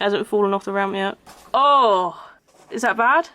Hasn't fallen off the ramp yet. Oh! Is that bad?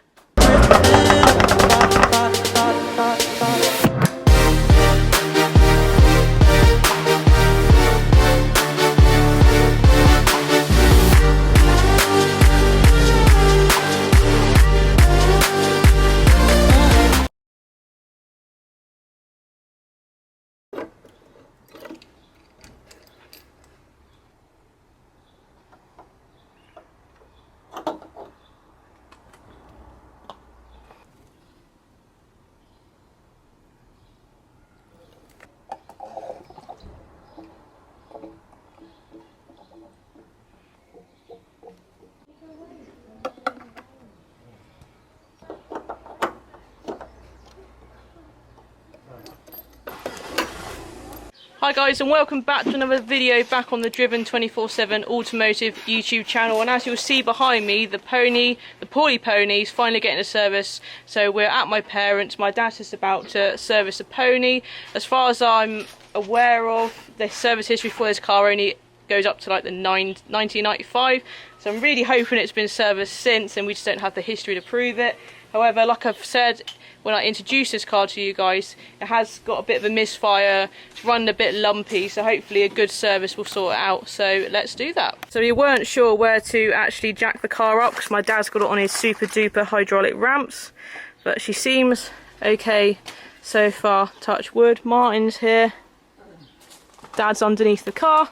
Hi guys, and welcome back to another video back on the Driven 24/7 Automotive YouTube channel. And as you'll see behind me, the Paulie pony is finally getting a service. So we're at my parents'. My dad is about to service a pony. As far as I'm aware of, the service history for this car only goes up to like the 1995. So I'm really hoping it's been serviced since and we just don't have the history to prove it. However, like I've said when I introduced this car to you guys, it has got a bit of a misfire, it's running a bit lumpy, so hopefully a good service will sort it out. So let's do that. So we weren't sure where to actually jack the car up because my dad's got it on his super duper hydraulic ramps, but she seems okay so far, touch wood. Martin's here, Dad's underneath the car.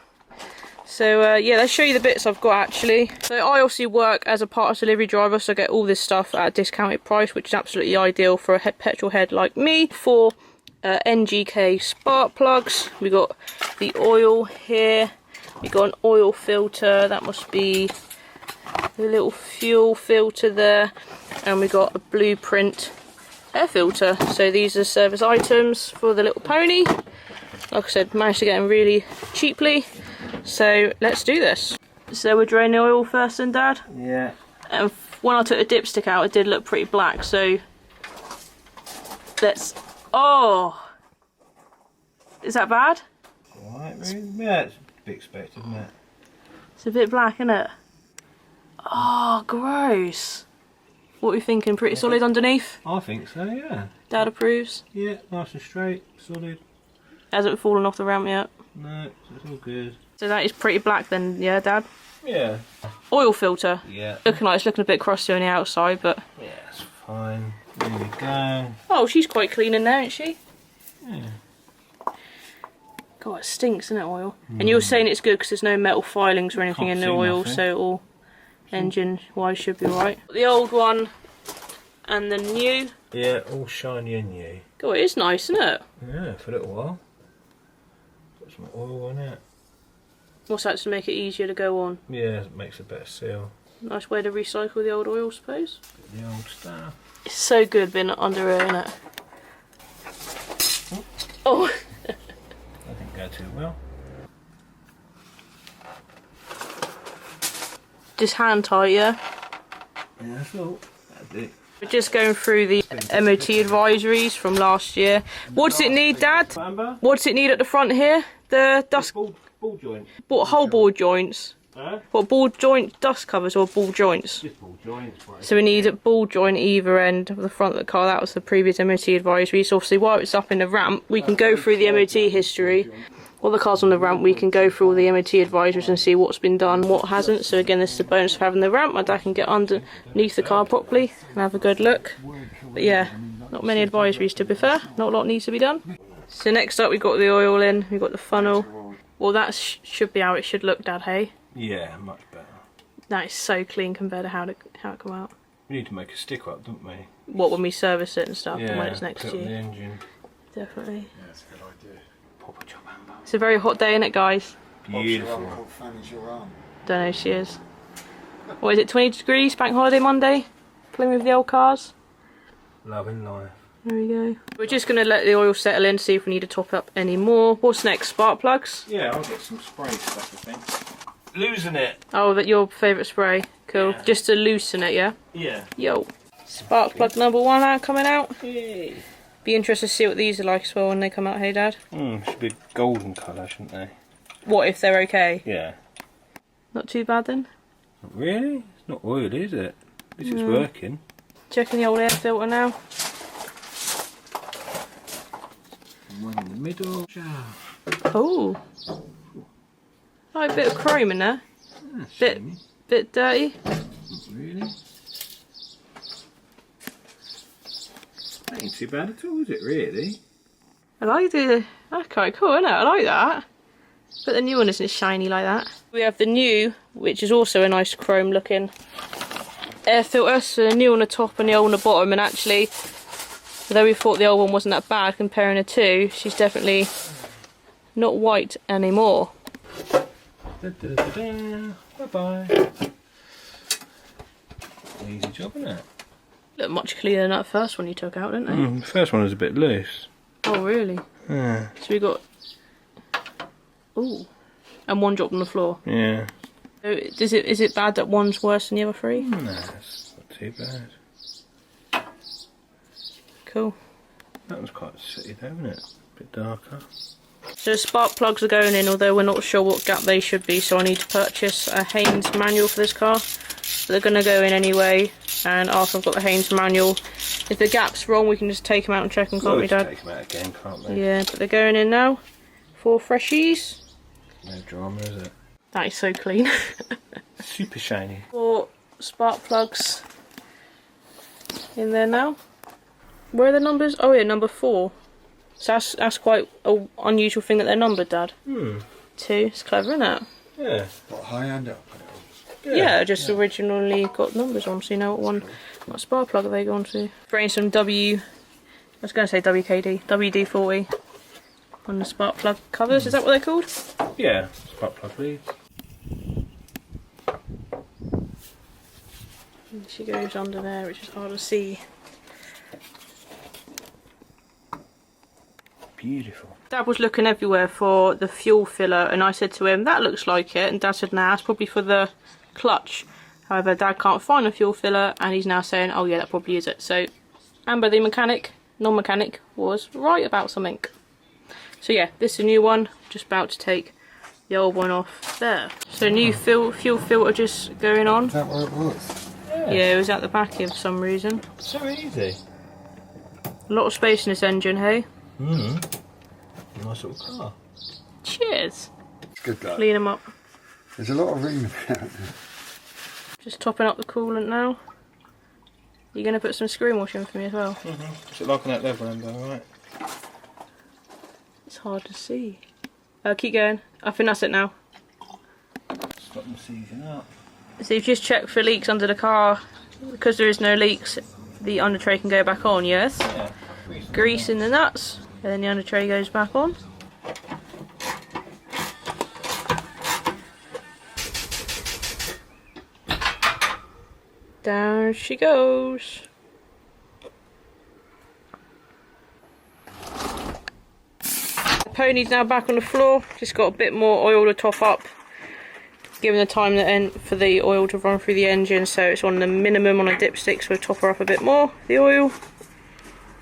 So yeah, let's show you the bits I've got actually. So I obviously work as a parts delivery driver, so I get all this stuff at a discounted price, which is absolutely ideal for a petrol head like me. For NGK spark plugs, we got the oil here, we got an oil filter, that must be the little fuel filter there, and we got a Blueprint air filter. So these are service items for the little pony. Like I said, managed to get them really cheaply. So let's do this. So we're draining the oil first then, Dad? Yeah. And when I took the dipstick out, it did look pretty black, so let's... Oh! Is that bad? Alright, really? Yeah, it's a bit expected, isn't it? It's a bit black, isn't it? Oh, gross. What are you thinking? Pretty solid underneath? I think so, yeah. Dad approves? Yeah, nice and straight, solid. Hasn't fallen off the ramp yet? No, it's all good. So that is pretty black then, yeah, Dad? Yeah. Oil filter. Yeah. It's looking a bit crusty on the outside, but... Yeah, it's fine. There we go. Oh, she's quite clean in there, isn't she? Yeah. God, it stinks, isn't it, oil? And you're saying it's good because there's no metal filings or anything in the oil, nothing. so all engine-wise should be right. The old one and the new. Yeah, all shiny and new. God, it is nice, isn't it? Yeah, for a little while. Put some oil on it. What's that, to make it easier to go on? Yeah, it makes a better seal. Nice way to recycle the old oil, I suppose. The old stuff. It's so good being under here, isn't it? Oh! That didn't go too well. Just hand tight, yeah? Yeah, that's all. That'd do. We're just going through the MOT advisories from last year. What does it need, Dad? What does it need at the front here? The dust... Ball joint. Whole ball joints? Huh? What, ball joint dust covers or ball joints? Just ball joints. Right. So we need a ball joint either end of the front of the car. That was the previous MOT advisory. So obviously while it's up in the ramp, we can go through the MOT history. While the car's on the ramp, we can go through all the MOT advisories and see what's been done, what hasn't. So again, this is the bonus of having the ramp. My dad can get underneath the car properly and have a good look. But yeah, not many advisories to be fair. Not a lot needs to be done. So next up, we've got the oil in. We've got the funnel. Well, that should be how it should look, Dad, hey? Yeah, much better. That is so clean compared to how it come out. We need to make a sticker up, don't we? What, when we service it and stuff, Yeah, and when it's next put to it on the you? engine. Definitely. Yeah, that's a good idea. Proper job, Amber. It's a very hot day, isn't it, guys? Beautiful. What fan is your arm? Don't know if she is. What is it, 20 degrees, bank holiday Monday? Playing with the old cars? Loving life. There we go. We're just going to let the oil settle in, see if we need to top up any more. What's next, spark plugs? Yeah, I'll get some spray stuff, I think. Losing it. Oh, that your favourite spray. Cool. Yeah. Just to loosen it, yeah? Yeah. Yo. Spark plug number 1 out coming out. Yay. Be interested to see what these are like as well when they come out, hey Dad? Should be golden colour, shouldn't they? What, if they're okay? Yeah. Not too bad then? Not really? It's not oil, is it? At least it's working. Checking the old air filter now. One in the middle. Oh. Oh, a bit of chrome in there. Bit dirty. Not really. That ain't too bad at all, is it, really? I like the... That's quite cool, isn't it? I like that. But the new one isn't shiny like that. We have the new, which is also a nice chrome looking air filter. So the new on the top and the old on the bottom. And actually, although we thought the old one wasn't that bad comparing the two, she's definitely not white anymore. Bye-bye. Easy job, isn't it? Looked much cleaner than that first one you took out, didn't they? The first one was a bit loose. Oh, really? Yeah. So we got... Ooh. And one dropped on the floor. Yeah. So is it bad that one's worse than the other three? No, it's not too bad. Cool. That was quite sooty though, wasn't it? A bit darker. So the spark plugs are going in, although we're not sure what gap they should be, so I need to purchase a Haynes manual for this car. But they're going to go in anyway, and after I've got the Haynes manual, if the gap's wrong we can just take them out and check them, can't we, Dad? Take them out again, can't we? Yeah, but they're going in now. 4 freshies. No drama, is it? That is so clean. Super shiny. 4 spark plugs in there now. Where are the numbers? Oh yeah, number 4. So that's quite an unusual thing that they're numbered, Dad. 2. It's clever, isn't it? Yeah. What, high and up? Yeah, just originally got numbers on, so you know what spark plug are they going to. Throwing some I was going to say WKD, WD-40 on the spark plug covers, is that what they're called? Yeah, spark plug leads. And she goes under there, which is hard to see. Beautiful. Dad was looking everywhere for the fuel filler, and I said to him, that looks like it, and Dad said, nah, it's probably for the clutch. However, Dad can't find a fuel filler, and he's now saying, oh yeah, that probably is it. So Amber, the non-mechanic, was right about something. So yeah, this is a new one, just about to take the old one off there. So new fuel filter just going on. Is that where it was? Yeah, it was at the back here for some reason. So easy. A lot of space in this engine, hey? Nice little car. Cheers. It's good though. Clean them up. There's a lot of room there. Just topping up the coolant now. You're going to put some screen wash in for me as well? What's it like on that level, Amber, alright? It's hard to see. Keep going. I think that's it now. Stop them seizing up. So you've just checked for leaks under the car. Because there is no leaks, the under tray can go back on, yes? Yeah. Grease in the nuts, and then the under tray goes back on. Down she goes. The pony's now back on the floor, just got a bit more oil to top up, given the time for the oil to run through the engine, so it's on the minimum on a dipstick, so we'll top her up a bit more, the oil.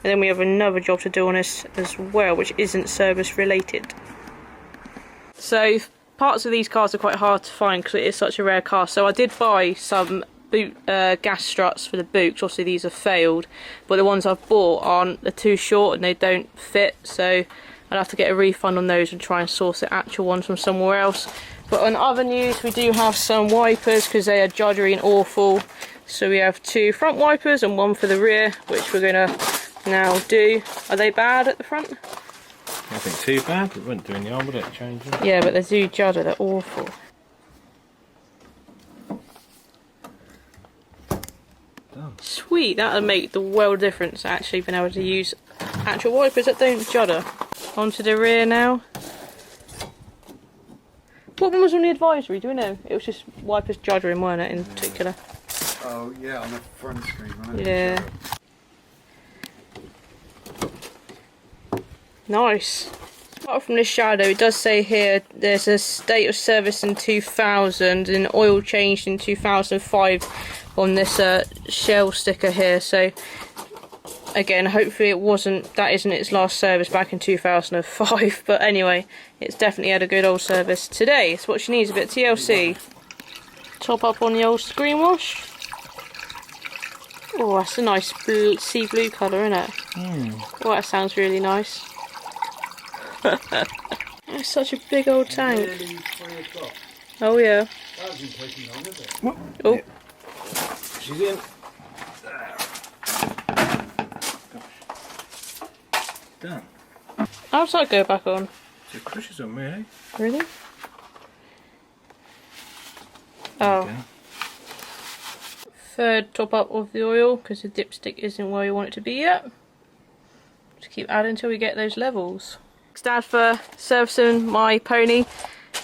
And then we have another job to do on this as well, which isn't service related. So parts of these cars are quite hard to find because it is such a rare car. So I did buy some boot gas struts for the boot, 'cause obviously these have failed, but the ones I've bought they're too short and they don't fit, so I'll have to get a refund on those and try and source the actual ones from somewhere else. But on other news, we do have some wipers because they are juddery and awful. So we have 2 front wipers and 1 for the rear, which we're going to now do. Are they bad at the front? Nothing too bad. It wouldn't do any harm, would it? Changing. Yeah, but they do judder. They're awful. Done. Sweet. That would make the world of difference. Actually, being able to use actual wipers that don't judder. Onto the rear now. What one was on the advisory? Do we know? It was just wipers juddering, weren't it, in particular? Oh yeah, on the front screen, wasn't it? Yeah. Nice. Apart from this shadow, it does say here there's a date of service in 2000 and oil changed in 2005 on this shell sticker here. So again, hopefully that isn't its last service back in 2005. But anyway, it's definitely had a good old service today. It's what she needs, a bit of TLC. top up on the old screen wash. Oh, that's a nice blue, sea blue colour, isn't it? Oh, that sounds really nice. That's such a big old tank. Nearly 3 o'clock. Oh yeah. That hasn't taken long, has it? Oh. Yeah. She's in. Done. How does that go back on? So it crushes on really. Really? There Oh. you go. Third top up of the oil because the dipstick isn't where you want it to be yet. Just keep adding until we get those levels. Thanks Dad for servicing my pony.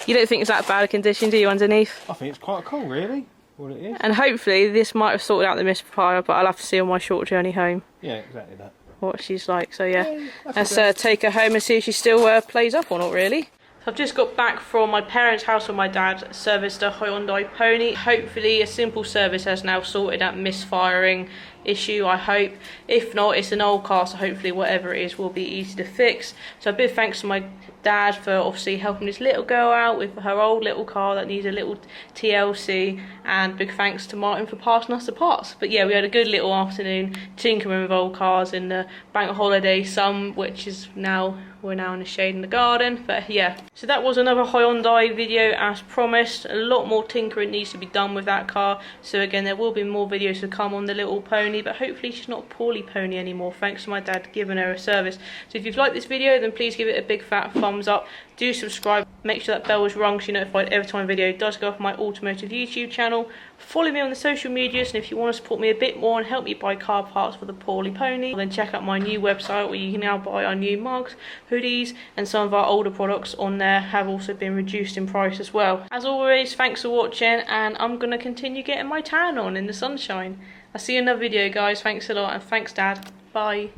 You don't think it's that bad a condition, do you, underneath? I think it's quite cool, really. What it is. And hopefully this might have sorted out the misfire, but I'll have to see on my short journey home Yeah, exactly that. what she's like. So yeah, that's let's take her home and see if she still plays up or not, really. So I've just got back from my parents' house where my dad serviced a Hyundai Pony. Hopefully a simple service has now sorted that misfiring issue, I hope. If not, it's an old car, so hopefully whatever it is will be easy to fix. So a big thanks to my dad for obviously helping this little girl out with her old little car that needs a little TLC, and big thanks to Martin for passing us the parts. But yeah, we had a good little afternoon tinkering with old cars in the bank holiday sun, which is now, we're now in the shade in the garden. But yeah, so that was another Hyundai video as promised. A lot more tinkering needs to be done with that car, so again there will be more videos to come on the little pony, but hopefully she's not a poorly pony anymore thanks to my dad giving her a service. So if you've liked this video, then please give it a big fat thumbs up. Do subscribe, make sure that bell is rung so you're notified every time a video does go off my automotive YouTube channel. Follow me on the social medias, and if you want to support me a bit more and help me buy car parts for the poorly pony, then check out my new website where you can now buy our new mugs, hoodies, and some of our older products on there have also been reduced in price as well. As always, thanks for watching, and I'm going to continue getting my tan on in the sunshine. I'll see you in another video, guys. Thanks a lot, and thanks Dad. Bye.